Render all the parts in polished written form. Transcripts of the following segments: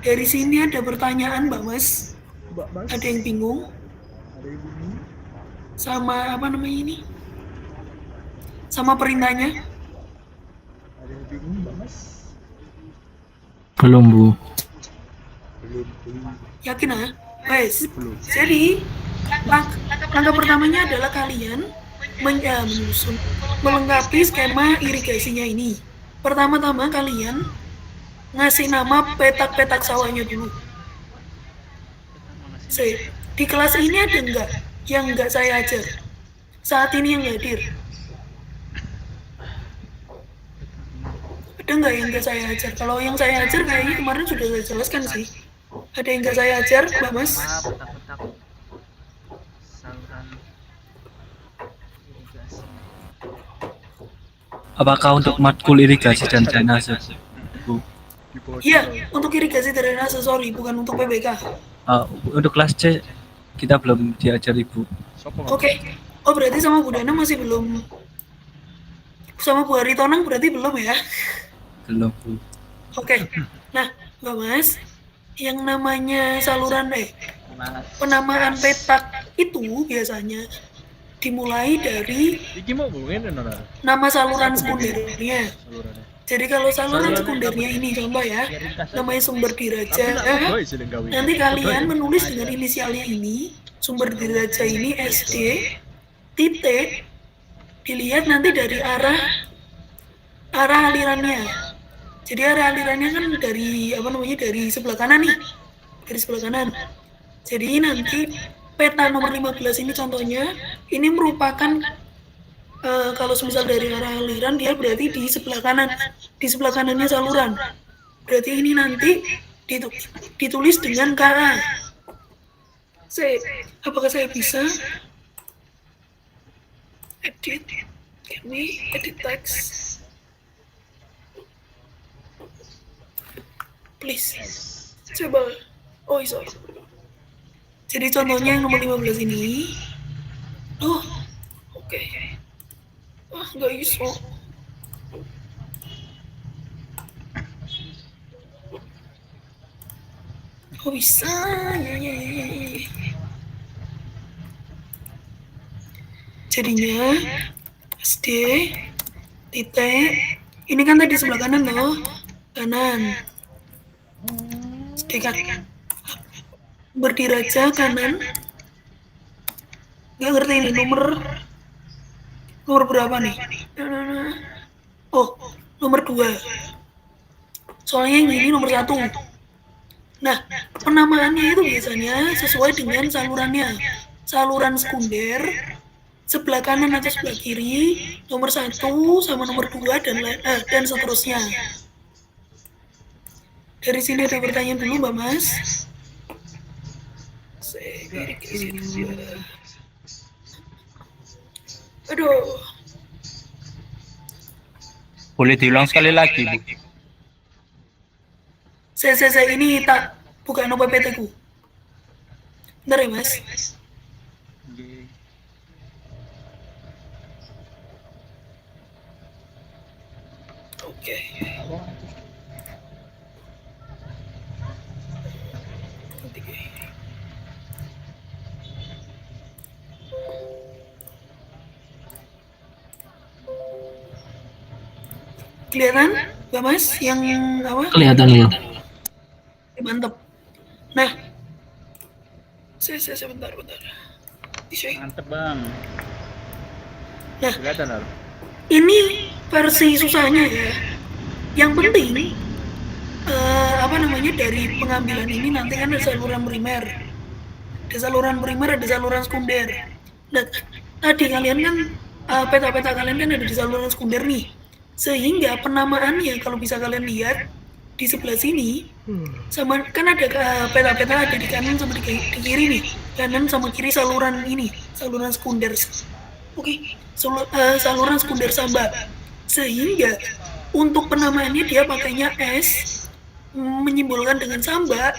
Dari sini ada pertanyaan, Mbak Mas. Mbak Mas. Ada yang bingung? Ada yang bingung? Sama apa namanya ini? Sama perintahnya? Ada yang bingung, Mbak Mas? Belum, Bu. Belum. Yakin ah? Wes. Belum. Jadi langkah pertamanya adalah kalian menyusun, melengkapi skema irigasinya ini. Pertama-tama kalian ngasih nama petak-petak sawahnya dulu. Di kelas ini ada nggak yang nggak saya ajar? Saat ini yang hadir. Ada nggak yang nggak saya ajar? Kalau yang saya ajar kayaknya kemarin sudah saya jelaskan sih. Ada yang nggak saya ajar, Mbak Mas? Petak-petak saluran irigasi. Apakah untuk matkul irigasi dan drainase, Bu? Iya, untuk irigasi drainase, sorry, bukan untuk PBK. Untuk kelas C kita belum diajar, Ibu. Oke. Oh, berarti sama Bu Dana masih belum. Sama Bu Haritonang berarti belum ya? Belum, Bu. Oke. Nah, Mbak Mas, yang namanya saluran penamaan petak itu biasanya dimulai dari nama saluran sekundernya. Jadi kalau saluran sekundernya ini contoh ya, namanya sumber diraja. Nanti kalian menulis dengan inisialnya ini, sumber diraja ini SD, titik, dilihat nanti dari arah alirannya. Jadi arah alirannya kan dari dari sebelah kanan nih, dari sebelah kanan. Jadi nanti peta nomor 15 ini contohnya, ini merupakan kalau semisal dari arah aliran dia berarti di sebelah kanan, di sebelah kanannya saluran. Berarti ini nanti ditulis dengan KA. Apakah saya bisa edit? Can we edit text? Please. Coba. Oh, iso. Jadi contohnya yang nomor 15 ini. Oh, oke. Nggak iso. Oh, bisa. Ya. Jadinya SD titik. Ini kan tadi sebelah kanan loh. Kanan. SD kan. Berdiraja kanan. Nggak ngerti ini nomor berapa nih? Oh, nomor 2. Soalnya yang ini nomor 1. Nah, penamaannya itu biasanya sesuai dengan salurannya. Saluran sekunder, sebelah kanan atau sebelah kiri, nomor 1 sama nomor 2 dan seterusnya. Dari sini ada pertanyaan dulu, Mbak Mas. Aduh. Boleh diulang sekali lagi, Bu? Saya ini tak buka no PPT ku. Bentar ya, Mas. Oke. Kelihatan, Mbak Mas, yang apa? Kelihatan ya. Mantap. Nah, saya bentar. Mantep, Bang. Nah, Kelihatan, Ar? ini versi susahnya ya. Yang penting dari pengambilan ini nanti kan ada saluran primer. Ada saluran sekunder. Nah, tadi kalian kan peta-peta kalian kan ada di saluran sekunder nih. Sehingga penamaannya kalau bisa kalian lihat di sebelah sini sama kan ada peta-peta ada di kanan sama di kiri nih, kanan sama kiri saluran sekunder. Oke. Saluran sekunder sambat. Sehingga untuk penamaannya dia pakainya S menyimbolkan dengan sambat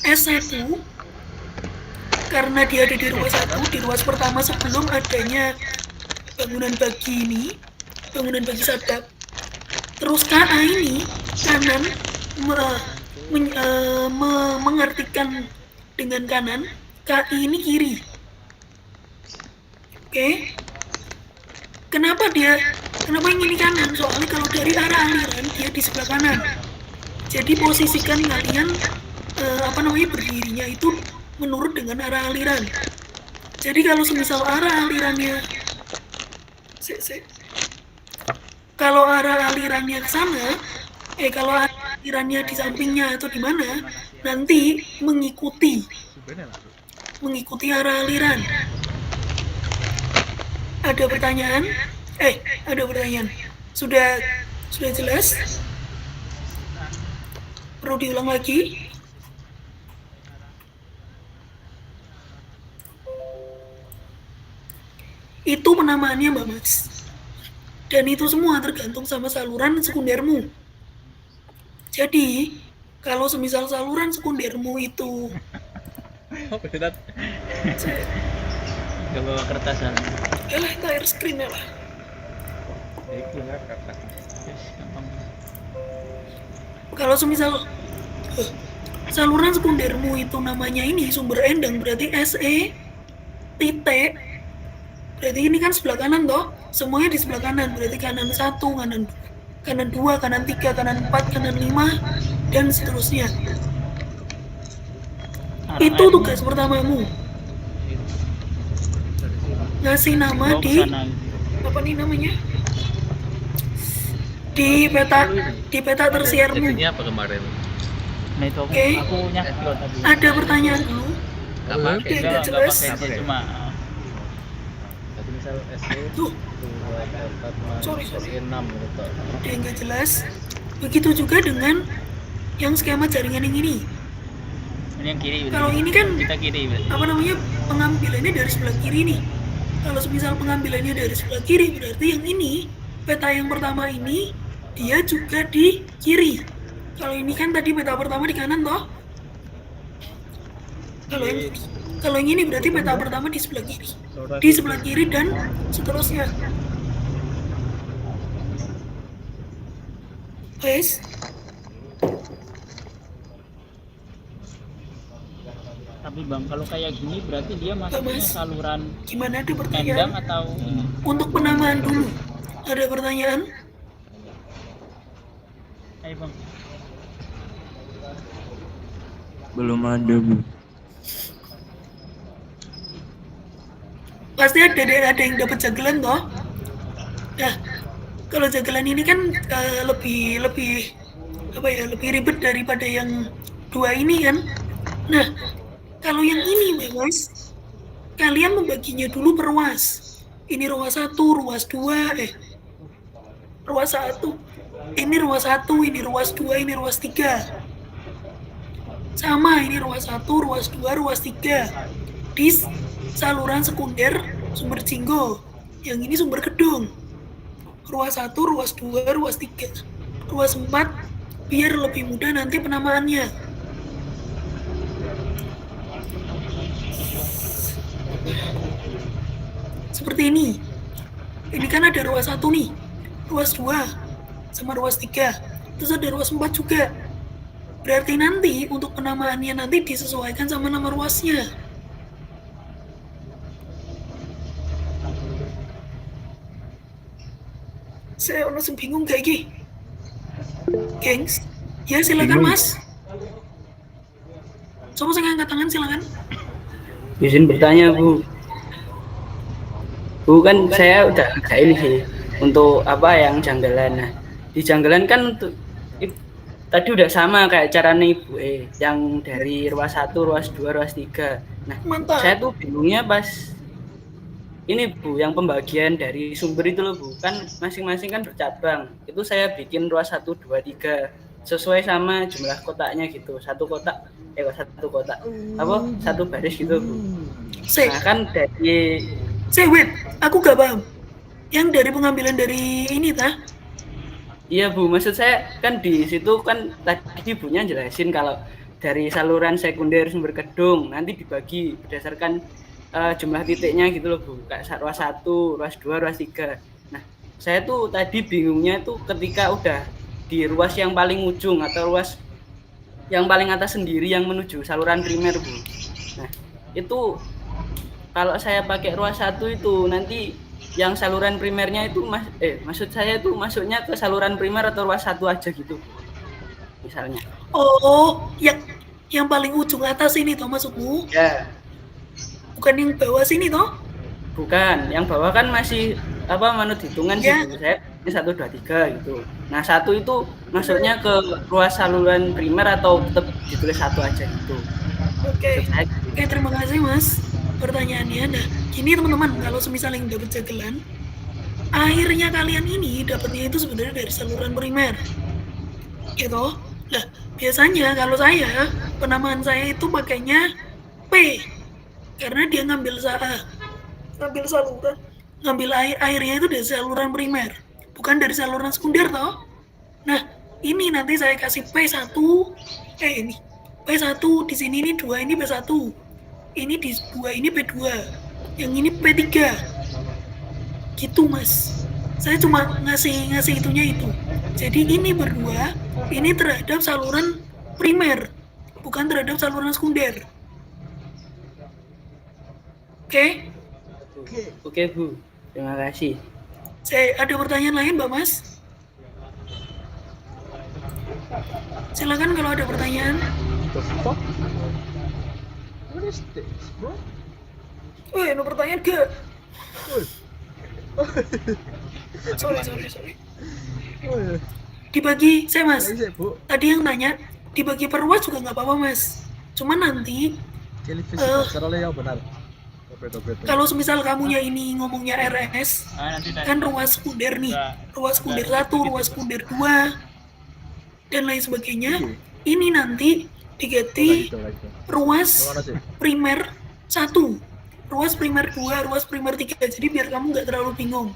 S1 karena dia ada di ruas 1, di ruas pertama sebelum adanya bangunan bagi sadap. Terus KA ini kanan mengartikan dengan kanan, KI ini kiri. Oke. Kenapa yang ini kanan? Soalnya kalau dari arah aliran dia di sebelah kanan. Jadi posisikan kalian berdirinya itu menurut dengan arah aliran. Jadi kalau semisal arah alirannya kalau arah alirannya ke sana, kalau alirannya di sampingnya atau di mana, nanti mengikuti arah aliran. Ada pertanyaan? Ada pertanyaan. Sudah jelas? Perlu diulang lagi? Itu penamaannya, Mbak Mas. Dan itu semua tergantung sama saluran sekundermu. Jadi, kalau semisal saluran sekundermu itu Coba kertasan. yalah, itu air screen ya lah. Kalau semisal saluran sekundermu itu namanya ini sumber endang, berarti SE titik, berarti ini kan sebelah kanan toh, semuanya di sebelah kanan, berarti kanan 1, kanan 2, kanan 3, kanan 4, kanan 5, dan seterusnya. Itu tugas pertamamu. Ngasih nama di apa nih namanya? Di peta tersiermu. Ini apa kemarin? Nah itu Oke. aku nyakil tadi. Ada pertanyaan dulu. Nggak pakai. Nggak Nggak jelas. pakai, cuma Tapi misal SE Tuh, 2, 4, sorry. SE 6 gitu. Dia nggak jelas. Begitu juga dengan yang skema jaringan yang ini. ini yang kiri. Kalau ini kan kita kiri. apa namanya, pengambilannya dari sebelah kiri nih. Kalau misal pengambilannya dari sebelah kiri, berarti yang ini, peta yang pertama ini, dia juga di kiri. Kalau ini kan tadi peta pertama di kanan toh. Kalau yang ini berarti peta pertama di sebelah kiri. Di sebelah kiri dan seterusnya. Guys, Tapi bang, kalau kayak gini berarti dia masuknya Mas. saluran gimana, ada endang pertanyaan? atau ini? Untuk penamaan dulu, ada pertanyaan? Ayo bang. Belum ada, Bu. Pasti ada yang dapat jagelan toh. Nah, kalau jagelan ini kan lebih ribet daripada yang dua ini kan. Nah, kalau yang ini Mas, kalian membaginya dulu per ruas. Ini ruas 1, ruas 2, ruas 1. Ini ruas 1, ini ruas 2, ini ruas 3. Sama, ini ruas 1, ruas 2, ruas 3. Di saluran sekunder sumber jinggo. Yang ini sumber gedung. Ruas 1, ruas 2, ruas 3. Ruas 4 biar lebih mudah nanti penamaannya. Seperti ini. Ini kan ada ruas 1 nih. Ruas 2 sama ruas 3. Terus ada ruas 4 juga. Berarti nanti untuk penamaannya nanti disesuaikan sama nama ruasnya. Saya langsung bingung kayak gini. Gengs, ya silakan Mas. Coba saya angkat tangan, silakan. Izin bertanya, Bu. Bu, kan saya udah agak ini sih untuk apa yang janggalan. Nah, di janggalan kan untuk tadi udah sama kayak caranya Ibu yang dari ruas 1, ruas 2, ruas 3. Nah, Mantap. saya tuh bingungnya pas ini Bu, yang pembagian dari sumber itu loh Bu, kan masing-masing kan bercabang. Itu saya bikin ruas 1, 2, 3 sesuai sama jumlah kotaknya gitu. Satu kotak apa? Satu baris gitu Bu. Nah, kan dari wait, aku gak paham. Yang dari pengambilan dari ini tah? Iya Bu, maksud saya kan di situ kan tadi Ibunya jelasin kalau dari saluran sekunder sumber gedung nanti dibagi berdasarkan jumlah titiknya gitu loh Bu, kayak ruas 1, ruas 2, ruas 3. Nah, saya tuh tadi bingungnya tuh ketika udah di ruas yang paling ujung atau ruas yang paling atas sendiri yang menuju saluran primer, Bu. Nah, itu kalau saya pakai ruas 1 itu nanti yang saluran primernya itu maksud saya itu masuknya ke saluran primer atau ruas 1 aja gitu, Bu. Misalnya. Oh, yang paling ujung atas ini toh maksudmu? Ya, Bukan yang bawah sini toh? bukan. Yang bawah kan masih menurut hitungan sih, Ya. Bu. Saya ini 1 2 3 gitu. Nah, 1 itu masuknya ke ruas saluran primer atau tetap ditulis 1 aja gitu. Oke. Maksud saya Oke, terima kasih Mas. Pertanyaannya, nah, gini teman-teman, kalau semisal yang dapat jagelan, airnya kalian ini dapatnya itu sebenarnya dari saluran primer. Gitu. Nah, biasanya kalau saya, penamaan saya itu pakainya P. Karena dia ngambil saluran, ngambil airnya itu dari saluran primer, bukan dari saluran sekunder toh. Nah, ini nanti saya kasih P1, ini P1 di sini ini 2, ini P1. Ini di 2, ini P2. Yang ini P3. Gitu, Mas. Saya cuma ngasih itunya itu. Jadi ini berdua, ini terhadap saluran primer, bukan terhadap saluran sekunder. Oke? Oke, Bu. Terima kasih. Saya ada pertanyaan lain, Mbak Mas? Silakan kalau ada pertanyaan. The fuck? What is this, bro? Wih, ada pertanyaan gak? Sorry. Dibagi, Mas. Iya, Bu. Tadi yang tanya, dibagi per ruas juga nggak apa-apa, Mas. Cuma nanti, Caranya yang benar. kalau semisal kamunya ini ngomongnya RS, kan ruas sekunder nih. Ruas sekunder 1, ruas sekunder 2, dan lain sebagainya. Ini nanti diganti ruas primer 1, ruas primer 2, ruas primer 3. Jadi biar kamu nggak terlalu bingung.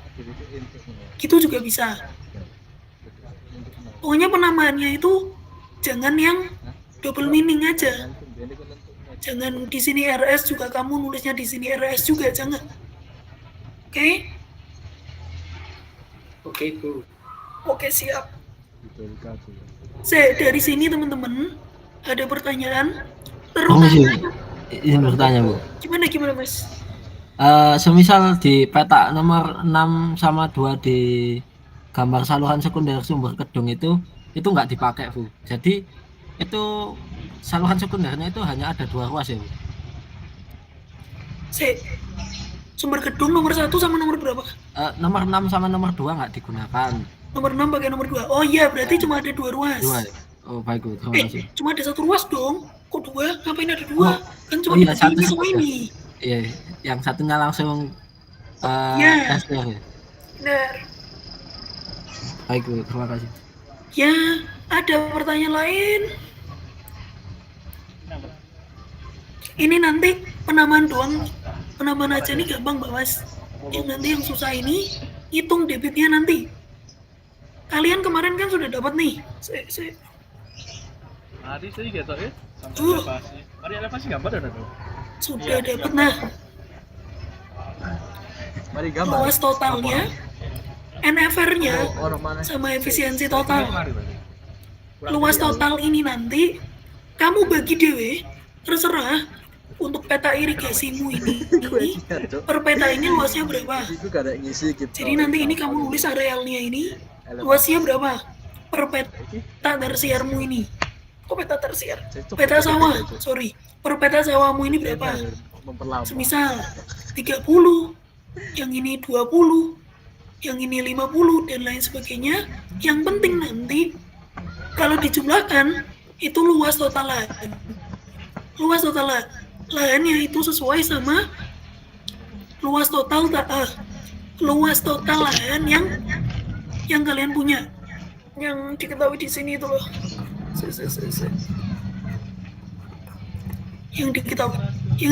Gitu juga bisa. Pokoknya penamaannya itu jangan yang double meaning aja. Jangan di sini RS juga kamu nulisnya di sini RS juga, jangan. Oke? Oke, Bu. Oke, siap. Dari sini teman-teman ada pertanyaan. Izin bertanya, Bu. Gimana Mas? Semisal di peta nomor 6 sama 2 di gambar saluran sekunder sumber kedung itu nggak dipakai, Bu. Jadi itu saluran sekundernya itu hanya ada 2 ruas ya, Bu. Sumber kedung nomor 1 sama nomor berapa? Nomor 6 sama nomor 2 nggak digunakan. Nomor 6 pakai nomor 2. Oh iya, berarti cuma ada 2 ruas. 2. Oh, baik, Bu. Terima kasih. Cuma ada 1 ruas dong. Kok 2? Ngapain ada 2? Oh, Kan cuma iya, satu ini sama saja. ini. Iya, yang satunya langsung Ya. SDR ya. Benar. Baik, Bu. Terima kasih. Ya, ada pertanyaan lain? Ini nanti penamaan doang. Penamaan aja nih gampang, Mbak Mas. Yang nanti yang susah ini hitung debitnya nanti. Kalian kemarin kan sudah dapat nih. Mari saya gitu ya. Uh. Mari elevasi gambar ada tuh. Sudah dapat. Nah, Mari gambar. luas totalnya, NFR-nya, sama efisiensi total. Luas total ini nanti kamu bagi dewe, terserah untuk peta irigasimu ini per peta ini luasnya berapa. Jadi nanti ini kamu nulis arealnya ini luasnya berapa per peta tersiarmu ini. Kok peta tersiar? Peta sawah, sorry. Per peta sawahmu ini berapa? Semisal 30, yang ini 20, yang ini 50, dan lain sebagainya. Yang penting nanti kalau dijumlahkan itu luas total lahan. Luas total lahannya itu sesuai sama luas total lahan yang kalian punya. Yang diketahui di sini itu loh. Yang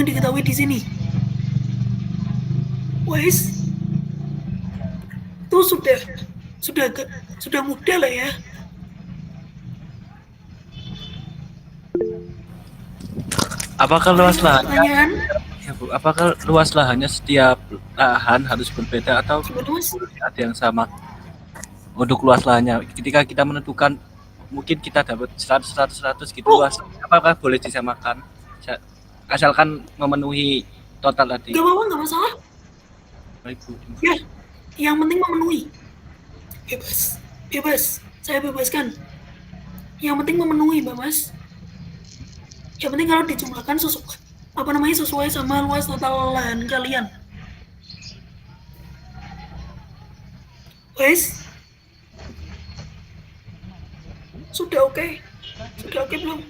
diketahui di sini. Wes. Itu sudah mudah lah ya. Apakah luas lahannya? Pertanyaan? Ya, Bu, apakah luas lahannya setiap lahan harus berbeda atau Gimana, Mas? ada yang sama untuk luas lahannya? Ketika kita menentukan mungkin kita dapat 100 gitu Oh. luas. Apakah boleh disamakan? Asalkan memenuhi total tadi. Gak apa-apa, gak masalah. 2000. Ya, yang penting memenuhi. Bebas. Saya bebaskan. Yang penting memenuhi, Mbak Mas. Yang penting kalau dijumlahkan sesuai sama luas total lahan kalian. Wes? Sudah oke? Sudah oke belum?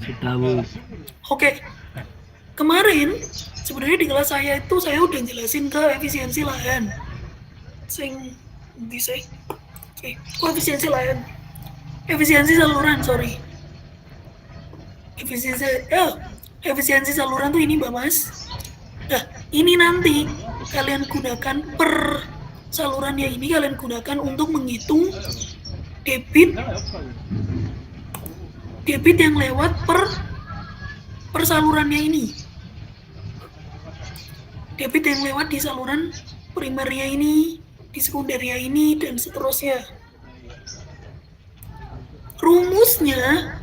Sudah, Bu. Oke. Kemarin sebenarnya di kelas saya itu saya udah jelasin ke efisiensi lahan. Efisiensi lahan. Efisiensi saluran, sorry. Efisiensi saluran tuh ini, Mbak Mas. Nah, ini nanti kalian gunakan per salurannya ini kalian gunakan untuk menghitung debit yang lewat per salurannya ini. Debit yang lewat di saluran primernya ini, di sekundernya ini, dan seterusnya. Rumusnya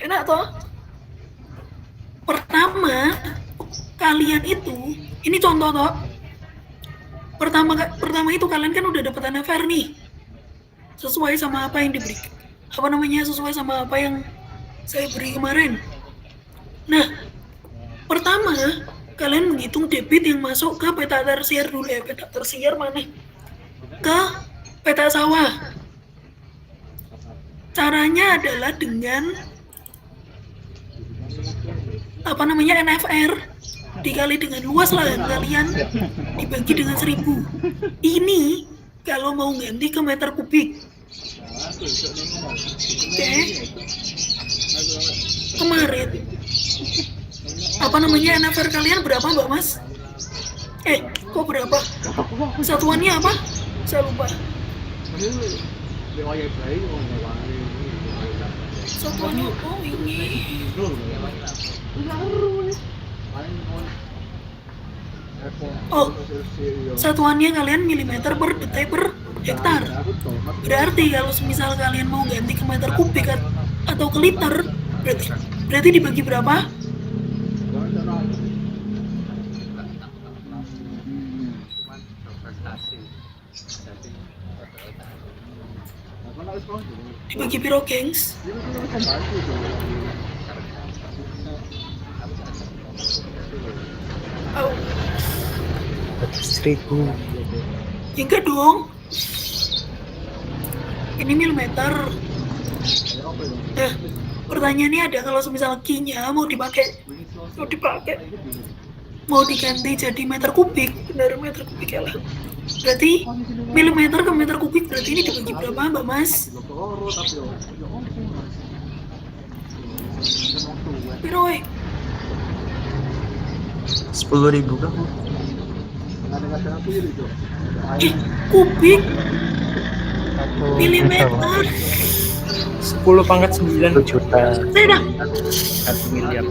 enak toh? Pertama, kalian itu, ini contoh toh. Pertama itu kalian kan udah dapat NFR nih. Sesuai sama apa yang diberi. Sesuai sama apa yang saya beri kemarin. Nah, pertama kalian menghitung debit yang masuk ke peta tersier dulu ya. Peta tersier mana? Ke peta sawah. Caranya adalah dengan NFR dikali dengan luas lahan kalian dibagi dengan 1000. Ini kalau mau ganti ke meter kubik. Oke. Kemarin NFR kalian berapa, Mbak Mas? Kok berapa? Satuannya apa? Saya lupa. Satuannya ini. Satuannya kalian milimeter per detik per hektar. Berarti kalau semisal kalian mau ganti ke meter kubik atau ke liter, berarti dibagi berapa? Dibagi piro, gengs? Oh. 100.000. Enggak dong. Ini milimeter. Nah, pertanyaannya ada kalau semisal Q-nya mau diganti jadi meter kubik, benar meter kubik ya lah. Berarti milimeter ke meter kubik berarti ini dibagi berapa, Mbak Mas? Piro, 10.000 kah, Bu? Kubik milimeter 10/9 juta. Saya 1 miliar.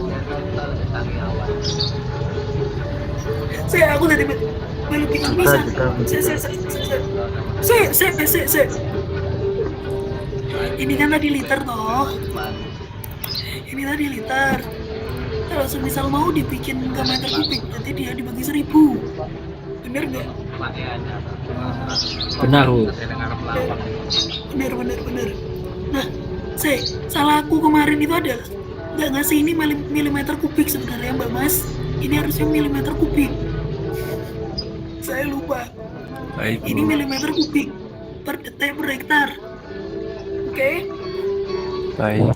aku tadi belum bisa. Saya. Ini kan tadi liter toh. Ini tadi liter. Kalau semisal mau dibikin ke meter kubik, berarti dia dibagi 1000. Bener nggak? Benar, Bu. Bener. Nah, salah aku kemarin itu adalah nggak ngasih ini milimeter kubik sebenarnya, Mbak Mas. Ini harusnya milimeter kubik. Saya lupa. Baik, Ini Bu. milimeter kubik per detik per hektar. Oke? Baik.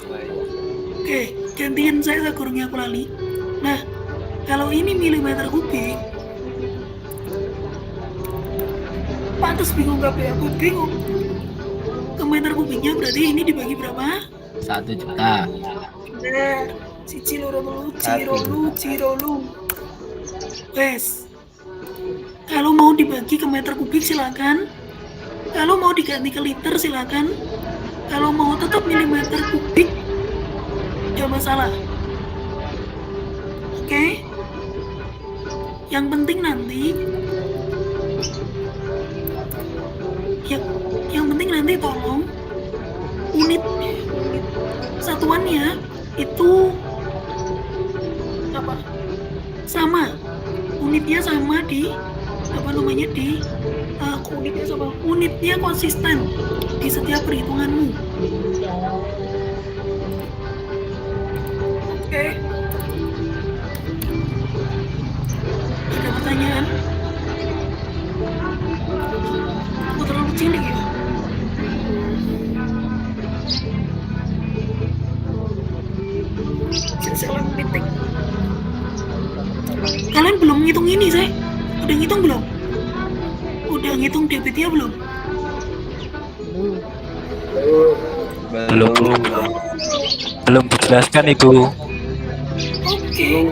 Oke, gantian saya kurangnya aku lali. Nah, kalau ini milimeter kubik, pantas bingung kabeh, aku bingung. Ke meter kubiknya berarti ini dibagi berapa? 1 juta. Bener. Cirolu. Wes. Kalau mau dibagi ke meter kubik silakan. Kalau mau diganti ke liter silakan. Kalau mau tetap milimeter kubik, gak masalah. Oke? Yang penting nanti nanti tolong unit satuannya itu apa? Sama. Unitnya sama di apa namanya di unitnya sama. Unitnya konsisten di setiap perhitunganmu. Oke. Ada pertanyaan? Aku terlalu cilik ya. Saya meeting. Kalian belum ngitung ini, saya. Udah ngitung belum? Udah ngitung debitnya belum? Belum dijelaskan itu. Oke.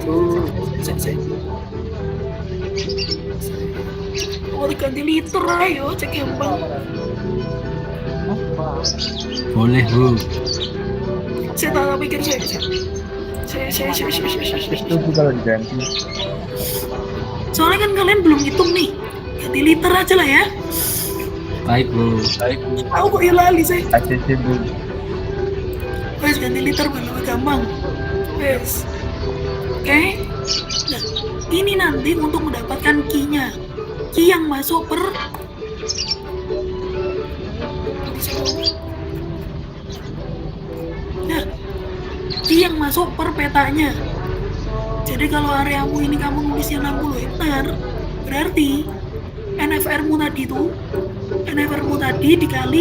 Oh, ganti liter ayo, cek gampang. Boleh, Bu. Saya tak pikir saya. Itu kalau diganti. Soalnya kan kalian belum hitung nih. Ganti liter aja lah ya. Baik, Bu. Tahu kok ya lali saya. ACC Bu. Wes ganti liter lebih gampang. Wes. Oke. Nah, ini nanti untuk mendapatkan key-nya. Key yang masuk per Nah, key yang masuk per petanya. Jadi kalau areamu ini kamu nulisnya 60 hektar, berarti NFR-mu tadi dikali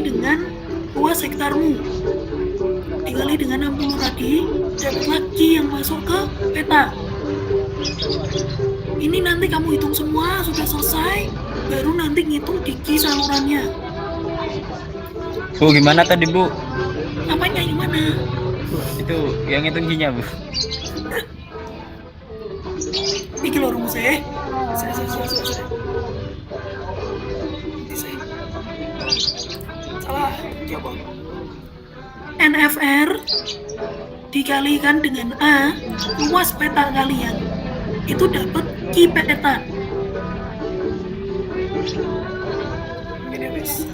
dengan luas hektarmu. Dikali dengan 60 tadi, dapatlah key yang masuk ke peta. Ini nanti kamu hitung semua, sudah selesai, baru nanti ngitung di key salurannya. Bu, gimana tadi Bu? Apanya yang mana? Itu yang hitung key-nya Bu. Iki lho rumusnya. Saya. Salah, coba. NFR dikalikan dengan A, luas peta kalian. Itu dapat key peta. Ini guys.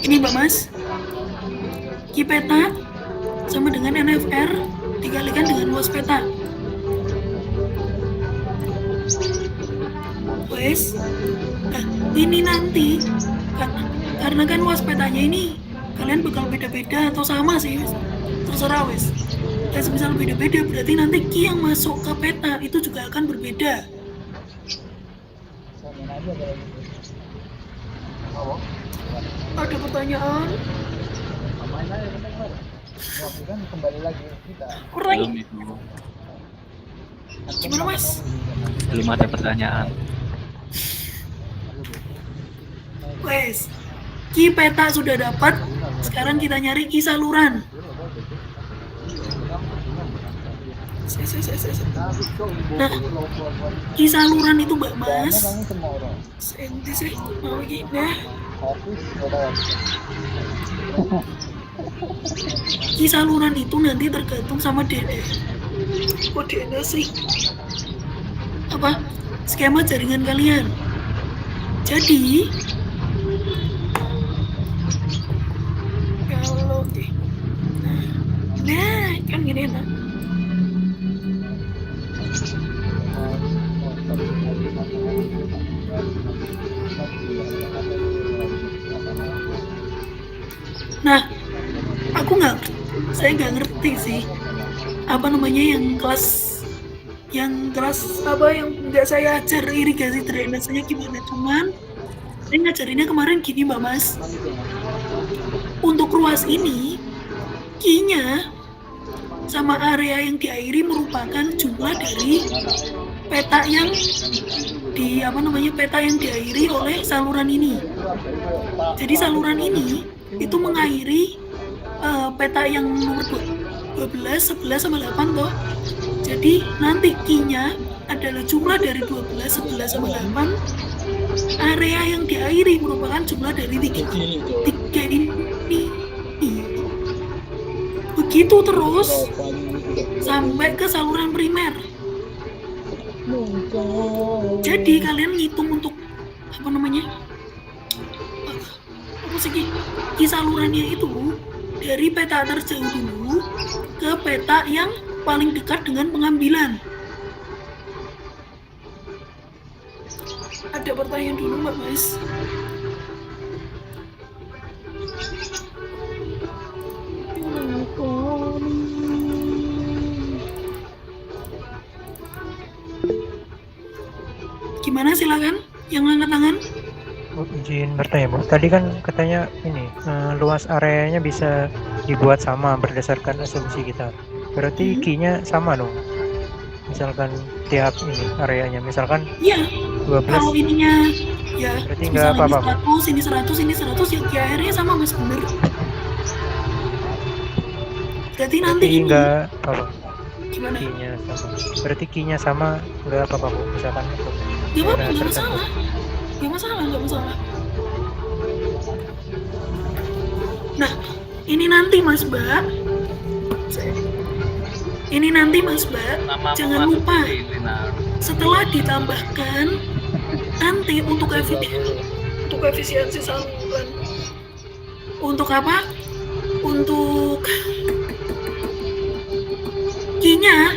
Ini Mbak Mas, key peta sama dengan NFR dikalikan dengan luas peta. Wes, nah ini nanti karena kan luas petanya ini kalian bakal beda-beda atau sama sih, wes. Terserah wes. Dan misal beda-beda berarti nanti key yang masuk ke peta itu juga akan berbeda. Ada pertanyaan? Kembali lagi kita. Kurang. Belum itu. Gimana Mas? Belum ada pertanyaan. Wes, key peta sudah dapat. Sekarang kita nyari key saluran. Nah, key saluran itu Mbak Mas. Senti sih, mau gini. Key saluran itu nanti tergantung sama DNS. Kok DNS sih? Apa? Skema jaringan kalian. Jadi kalau nah kan gini nah. Nah, saya nggak ngerti sih apa namanya yang kelas apa yang nggak saya ajar irigasi drainasenya gimana, cuman saya ngajarinnya kemarin gini Mbak Mas. Untuk ruas ini key-nya sama area yang diairi merupakan jumlah dari peta yang diairi oleh saluran ini. Jadi saluran ini itu mengairi peta yang nomor 2. 12, 11 sama 8 toh. Jadi nanti Q-nya adalah jumlah dari 12, 11 sama 8. Area yang diairi merupakan jumlah dari tiga ini. Begitu terus sampai ke saluran primer. Jadi kalian ngitung untuk apa namanya? Apa sih salurannya itu dari peta terjauh dulu ke peta yang paling dekat dengan pengambilan. Ada pertanyaan dulu Mbak Mas. Gimana, silakan yang angkat tangan. Bu, izin bertanya Bu. Tadi kan katanya ini luas areanya bisa dibuat sama berdasarkan asumsi kita. Berarti Q-nya sama dong. Misalkan tiap ini areanya, misalkan Iya. 12. Kalau ininya ya Berarti nggak apa-apa, ini 100, ini 100, ya akhirnya sama Mas, bener. Berarti nanti Berarti ini nggak apa-apa. gimana? Q-nya sama. Berarti Q-nya sama nggak apa-apa Bu. Misalkan untuk Gak apa-apa, daerah nggak tertentu. masalah. Nggak masalah. Nah, ini nanti Mas Mbak. Jangan lupa setelah ditambahkan nanti untuk efisiensi saluran. Untuk apa? Untuk Q-nya.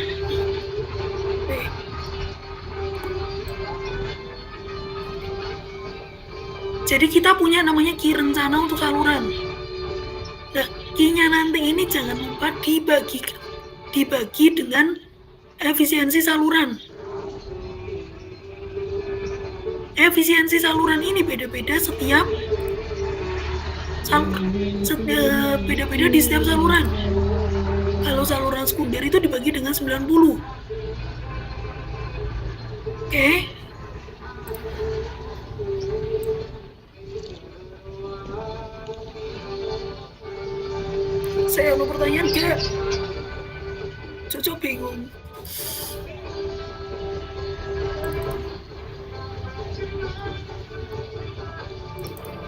Jadi kita punya namanya Q rencana untuk saluran. Nah, Q-nya nanti ini jangan lupa dibagi dengan efisiensi saluran. Efisiensi saluran ini beda-beda beda-beda di setiap saluran. Kalau saluran sekunder itu dibagi dengan 90. Oke. Saya mau pertanyaan gak? Cucu bingung.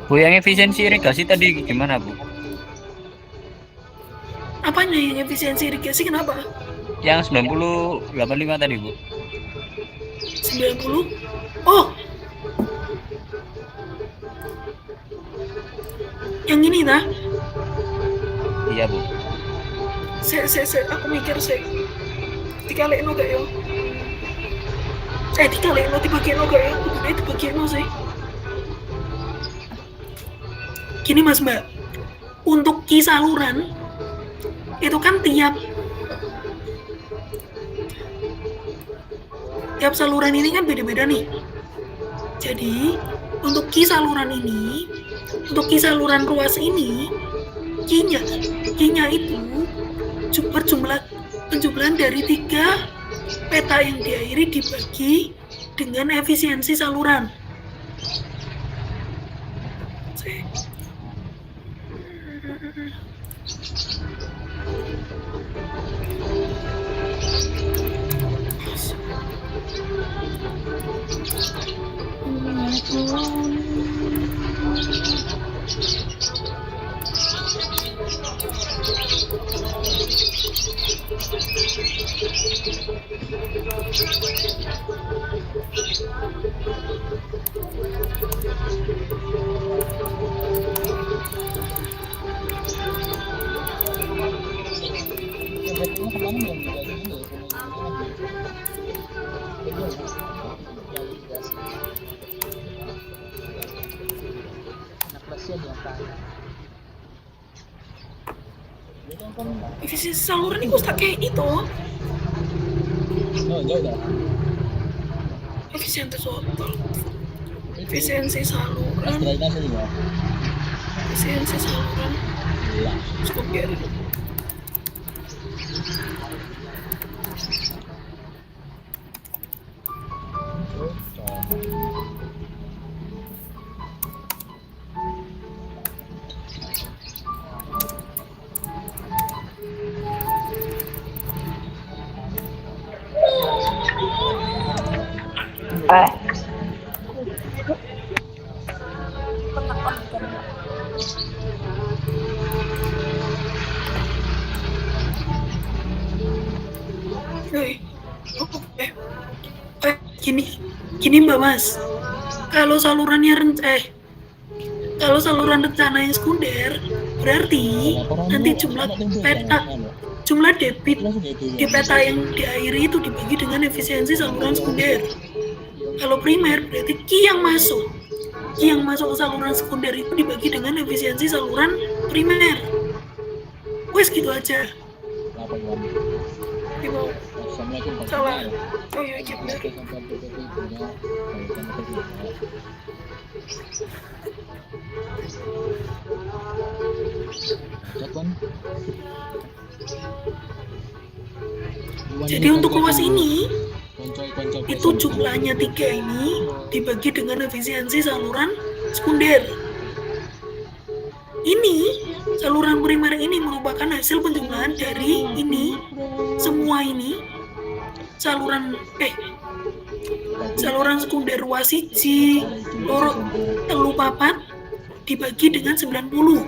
Bu, yang efisiensi irigasi tadi gimana Bu? Apanya yang efisiensi irigasi, kenapa? Yang 9085 tadi Bu. 90? Oh, yang ini dah. Iya Bu. Aku mikir dikaliin gak ya? Dikaliin dibagiin gak ya? Udah dibagiin sih. Gini Mas Mbak, untuk Q saluran itu kan tiap saluran ini kan beda-beda nih. Jadi untuk Q saluran ini, untuk Q saluran ruas ini, Q-nya itu penjumlahan dari 3 peta yang diairi dibagi dengan efisiensi saluran. Efisiensi saluran itu tak kayak itu. Efisiensi saluran. Sekunder. Oke. Gini Mbak Mas. Kalau kalau saluran rencana yang sekunder, berarti nanti jumlah debit di peta yang diairi itu dibagi dengan efisiensi saluran sekunder. Kalau primer berarti Ki yang masuk ke saluran sekunder itu dibagi dengan efisiensi saluran primer. Wes gitu aja. Gimana? Salah. Oh iya benar. Jadi untuk ruas ini itu jumlahnya 3 ini dibagi dengan efisiensi saluran sekunder. Ini saluran primer ini merupakan hasil penjumlahan dari ini semua ini saluran sekunder ruas 1 loro telu papat dibagi dengan 90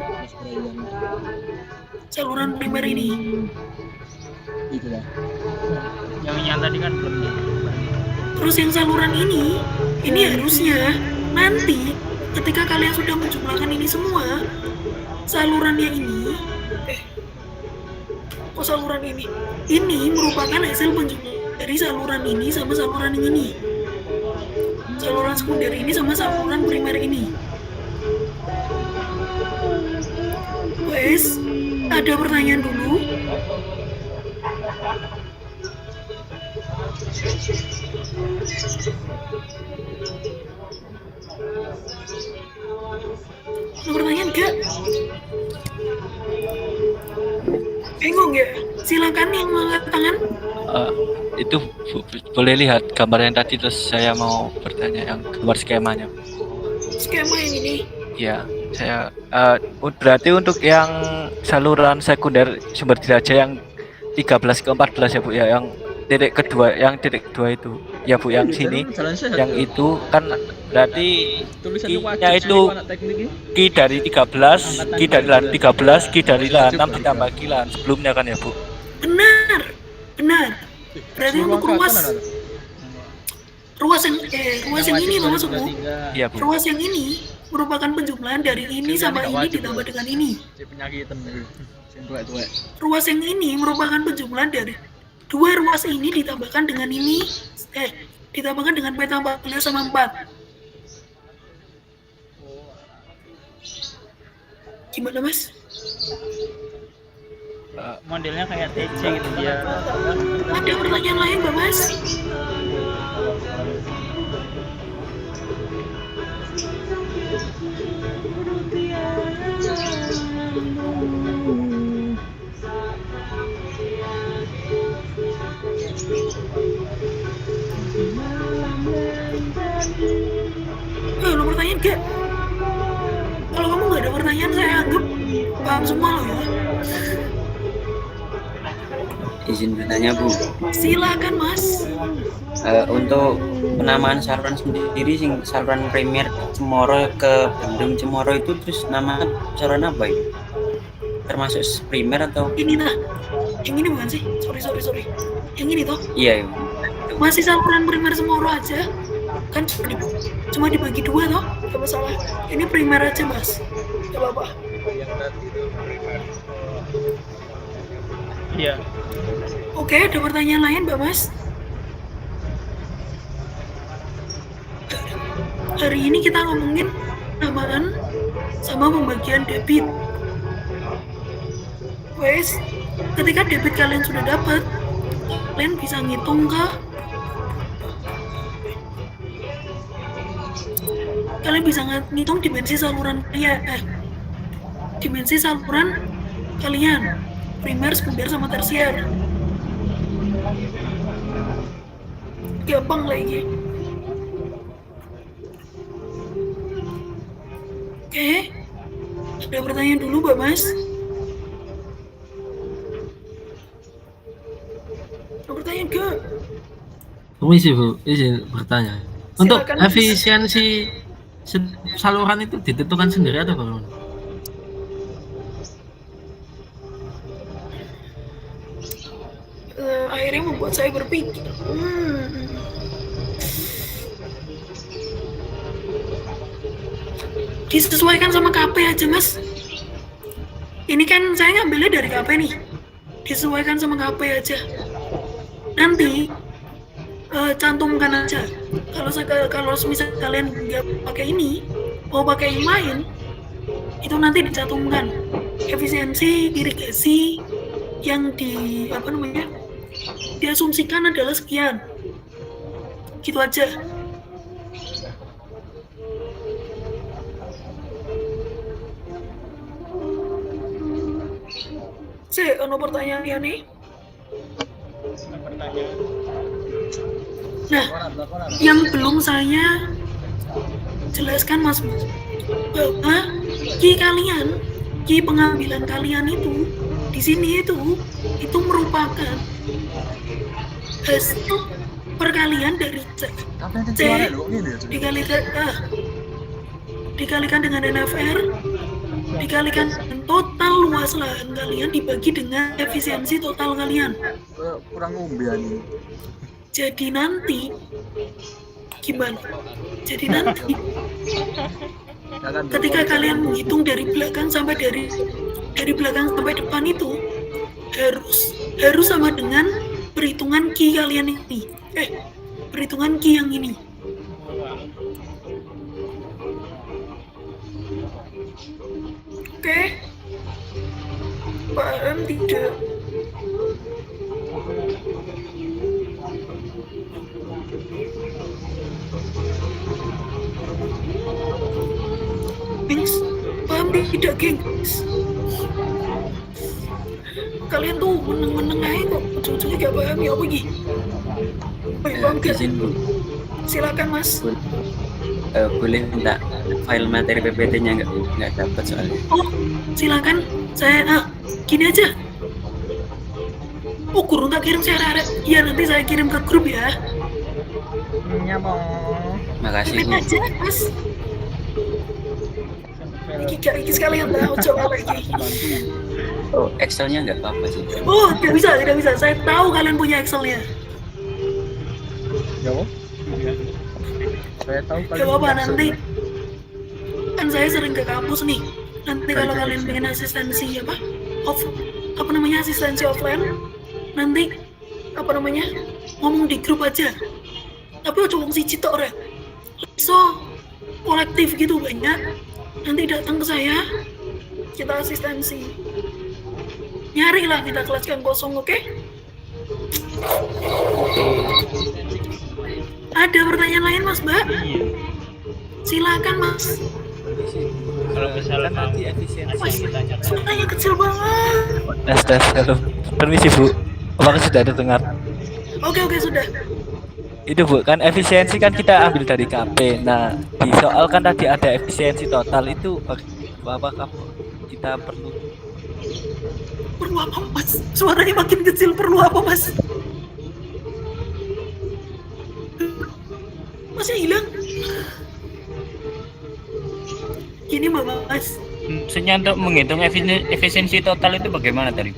saluran primer ini. Yang tadi kan belum. Terus yang saluran ini harusnya nanti ketika kalian sudah menjumlahkan ini semua, salurannya ini saluran ini merupakan hasil penjumlahan dari saluran ini sama saluran ini, saluran sekunder ini sama saluran primer ini. Wes, ada pertanyaan dulu? Ada pertanyaan gak? Bingung ya? Silakan yang mengangkat tangan. Itu boleh lihat gambar yang tadi, terus saya mau bertanya yang gambar skemanya. Skema yang ini. Ya, saya berarti untuk yang saluran sekunder sumber jelajah yang 13 ke 14 ya Bu ya, yang titik kedua itu ya Bu, yang sini yang itu kan berarti Ki-nya itu Ki dari 13, Ki dari lahan 13, Ki dari lahan 6 ditambah Ki lahan sebelumnya kan ya Bu. Benar. Berarti untuk ruas yang ini loh maksudmu? Iya Bu. Ruas yang ini merupakan penjumlahan dari ini sama ini ditambah dengan ini. Ruas yang ini merupakan penjumlahan dari dua ruas ini ditambahkan dengan ini, ditambahkan dengan peta 14 sama 4. Gimana Mas? Modelnya kayak TC gitu dia. Ada pertanyaan lain Mbak Mas? Lo pertanyaan gak? Kalau kamu gak ada pertanyaan, saya anggap paham semua lo ya. Izin bertanya Bu. Silakan Mas. Untuk penamaan saluran sendiri, saluran primer Cemoro ke Bandung Cemoro itu terus nama saluran apa ini? Termasuk primer atau? Ini nah, yang ini bukan sih? Sorry. Yang ini toh? Iya. Masih saluran primer Cemoro aja. Kan cuma dibagi dua toh? Gak masalah. Ini primer aja Mas. Gak apa-apa. Iya. Oke, ada pertanyaan lain Mbak Mas? Hari ini kita ngomongin penamaan sama pembagian debit. Wes, ketika debit kalian sudah dapat, kalian bisa ngitung kalian bisa ngitung dimensi saluran kalian, primer, sekunder, sama tersier. Gampang lagi. Oke, ada pertanyaan dulu Mbak Mas? Ada pertanyaan gak? Permisi Bu, izin bertanya. Untuk Silakan. efisiensi saluran itu ditentukan sendiri atau bagaimana? Akhirnya membuat saya berpikir. Disesuaikan sama KP aja mas. Ini kan saya ngambilnya dari KP nih. Disesuaikan sama KP aja. Nanti cantumkan aja. Kalau misal kalian nggak pakai ini, mau pakai yang lain, itu nanti dicantumkan efisiensi irigasi yang diasumsikan adalah sekian. Gitu aja. Ono pertanyaan ya nih. Nah, yang belum saya jelaskan mas, bahwa pengambilan kalian itu di sini itu merupakan hasil perkalian dari C dikalikan dengan NFR dikalikan dengan total luas lahan kalian dibagi dengan efisiensi total kalian. Kurang umbian. Jadi nanti gimana? Jadi nanti ketika kalian menghitung dari belakang sampai depan itu harus sama dengan perhitungan Q kalian ini. Perhitungan Q yang ini. Oke. Paham tidak? Gengs, paham tidak gengs? Kalian tuh meneng-meneng aja kok, ujung-ujungnya gak paham ya apa gini? Paham gak? Izin Bu, Silakan mas. boleh minta file materi PPT-nya nggak dapat soalnya. Oh, silakan. Saya gini aja. Oh, kurang tak kirim saya arek. Iya, nanti saya kirim ke grup ya. Makasih Kirim Bu. aja, mas. Iki sekalian lah, coba lagi. Oh, Excel-nya nggak apa-apa sih. Oh, tidak bisa. Saya tahu kalian punya Excel-nya. Jawab. Saya tahu Gak kalian apa-apa, punya nanti Excel. kan saya sering ke kampus nih. Nanti kalau kalian pengen asistensi asistensi offline, nanti ngomong di grup aja. Tapi udah ngomong si Cito rek. So kolektif gitu banyak. Nanti datang ke saya, kita asistensi. Nyari lah kita kelaskan kosong, oke? Ada pertanyaan lain mas Mbak? Silakan mas. Kalau misalnya nanti efisiensi Mas, ditanya suaranya kecil banget. Das. Halo. Permisi Bu. Apakah sudah dengar? Oke, sudah. Itu Bu, kan efisiensi kan kita ambil dari KP. Nah, di soal kan tadi ada efisiensi total itu apakah kita perlu Apa mas? Suaranya makin kecil, perlu apa mas? Masih hilang? Gini mas, Maksudnya untuk menghitung efisiensi total itu bagaimana tadi?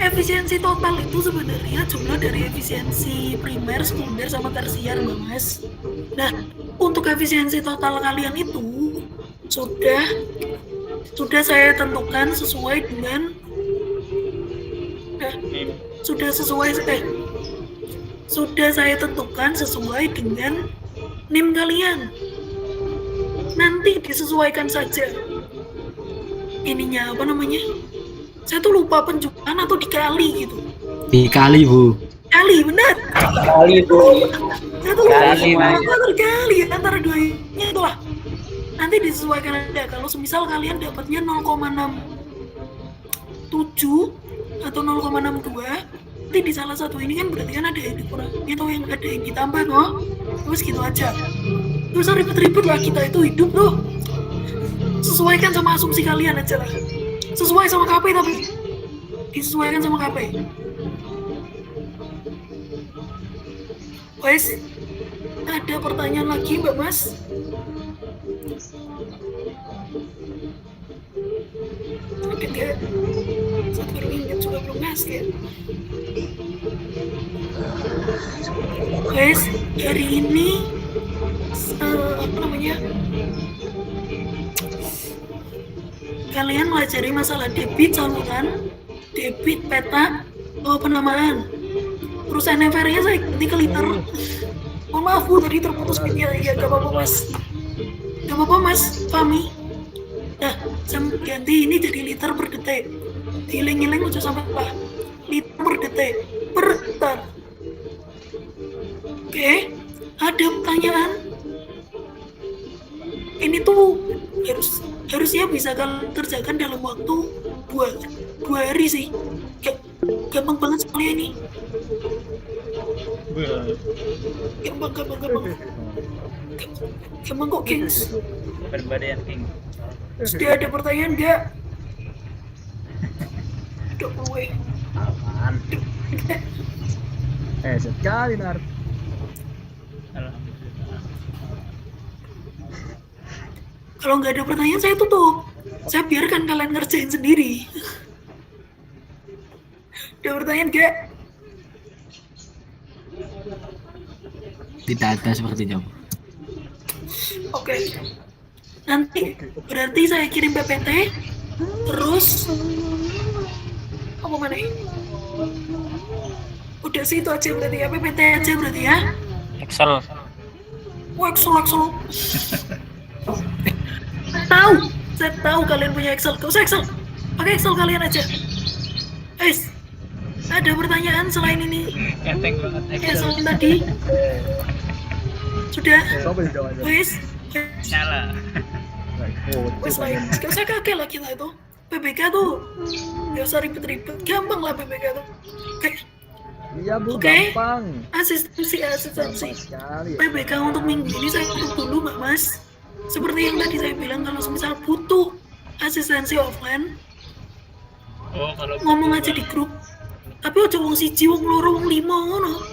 efisiensi total itu sebenarnya jumlah dari efisiensi primer, sekunder, sama tersier mas. Nah, untuk efisiensi total kalian itu sudah saya tentukan sesuai dengan sudah saya tentukan sesuai dengan NIM kalian. Nanti disesuaikan saja ininya saya tuh lupa penjualan atau dikali gitu. Dikali Bu. Kali, benar. Kali Bu. Saya tuh lupa Kali, Mas. terkali antara duanya itu lah. Nanti disesuaikan aja. Kalau semisal kalian dapatnya 0,67 atau 0,62, nanti di salah satu ini kan berarti kan ada yang dikurangi atau yang ada yang ditambah toh. Terus gitu aja. Terus ribet-ribet lah, kita itu hidup tuh. Sesuaikan sama asumsi kalian aja lah. Sesuai sama KP tapi disesuaikan sama KP. Wes, Ada pertanyaan lagi Mbak Mas? Oke enggak? Saya baru ingat juga belum Mas ya. Guys, hari ini apa namanya? Kalian pelajari masalah debit saluran, debit peta, penamaan. Terus NFR-nya saya ganti ke liter. Mohon maaf Bu, tadi terputus speednya. Ya gak apa-apa Mas. Gak apa-apa Mas, Fahmi. Nah, saya ganti ini jadi liter per detik. Giling-giling udah sampai apa? Liter per detik. Per detik. Oke, ada pertanyaan. Ini tuh harusnya bisa kalian kerjakan dalam waktu dua hari sih. Gampang banget soalnya ini. Gampang kok, Kings. Perbedaan King. Sudah ada pertanyaan nggak? Udah gue. Aman. Sekali Nar. Alhamdulillah. Kalau nggak ada pertanyaan saya tutup. Saya biarkan kalian ngerjain sendiri. Ada pertanyaan nggak? Tidak ada sepertinya. Oke. Nanti berarti saya kirim PPT. Terus apa mana? Udah sih itu aja berarti ya, PPT aja berarti ya. Excel. Excel. Saya tahu kalian punya Excel. Gak usah Excel. Pakai Excel kalian aja. Guys, ada pertanyaan selain ini? Enteng banget Excel tadi. Sudah. Guys. Nyala. Wes lain. Gak usah kaget lah kita itu. PBK tuh gak usah ribet-ribet. Gampang lah PBK tuh. Oke. Iya Bu, Oke. gampang. Asistensi. Sekali. PBK untuk minggu ini saya tutup dulu Mbak Mas. Seperti yang tadi saya bilang, kalau misal butuh asistensi offline, Kalau ngomong aja di grup. Tapi aja wong siji, wong loro, wong lima ngono.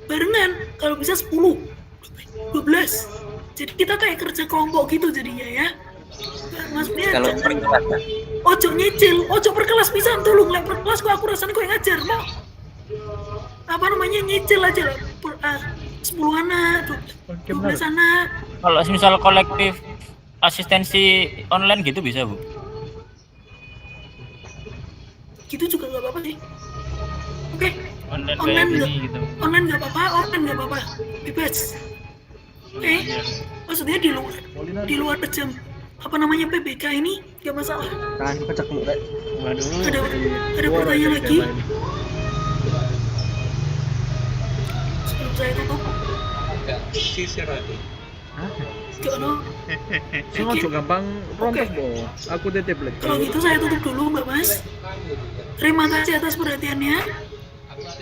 Barengan, kalau bisa 10, 12. Jadi kita kayak kerja kelompok gitu jadinya ya. Maksudnya Kalau jangan perkelas, Pak. ojo nyicil, ojo per kelas bisa tolong lek per kelas kok aku rasanya kok yang ngajar mau. Apa namanya nyicil aja lah. 10 anak, 12 anak. Kalau misal kolektif asistensi online gitu bisa, Bu? Gitu juga nggak apa-apa sih. Oke. online Online kayak nggak, gini gitu. online nggak apa-apa, offline nggak apa-apa, bebas. Oke, maksudnya di luar jam apa namanya PBK ini nggak masalah. Kan pecek lu, Rek. Waduh. Ada pertanyaan lagi? Sebelum saya tutup. Gak ada. Semua Oke. juga gampang rontok, Bo. Aku titip lagi. Kalau gitu saya tutup dulu Mbak Mas. Terima kasih atas perhatiannya.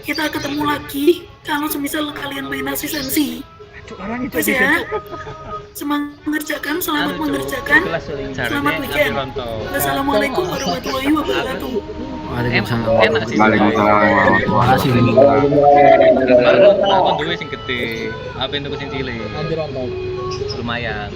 Kita ketemu lagi kalau semisal kalian main asistensi. Terus ya. Semangat mengerjakan, selamat mengerjakan. Selamat weekend. Wassalamualaikum warahmatullahi wabarakatuh. Waalaikumsalam. Enak sih. Terima kasih. Aku duwe sing gede. Apa itu sing cilik? Lumayan.